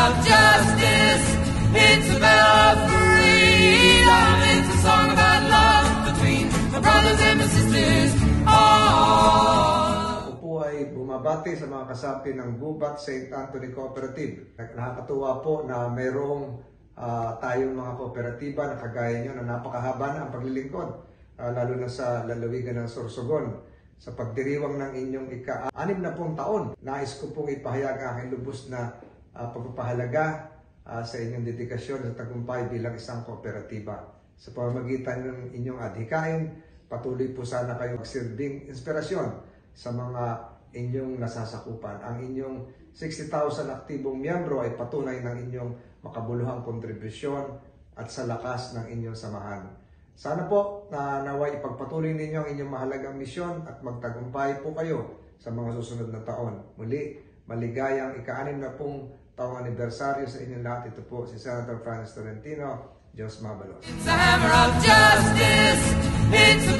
of justice. It's a bell of freedom. It's a song about love between my brothers and my sisters. Ako po ay bumabati sa mga kasapi ng Gubat St. Anthony Cooperative. Nakakatuwa po na mayroong tayong mga kooperatiba na kagaya nyo na napakahaba na ang paglilingkod, lalo na sa lalawigan ng Sorsogon. Sa pagdiriwang ng inyong ika-60 taon, nais ko pong ipahayag ang aking lubos na pagpapahalaga sa inyong dedikasyon sa tagumpay bilang isang kooperatiba. Sa pamamagitan ng inyong adhikain, patuloy po sana kayong magsilbing inspirasyon sa mga inyong nasasakupan. Ang inyong 60,000 aktibong miyembro ay patunay ng inyong makabuluhang kontribusyon at sa lakas ng inyong samahan. Sana po na naway ipagpatuloy ninyo ang inyong mahalagang misyon at magtagumpay po kayo sa mga susunod na taon. Muli, maligayang ika-60 taong anibersaryo sa inyong lahat. Ito po si Senator Francis Tolentino. Diyos mabalos. It's a hammer of justice. It's a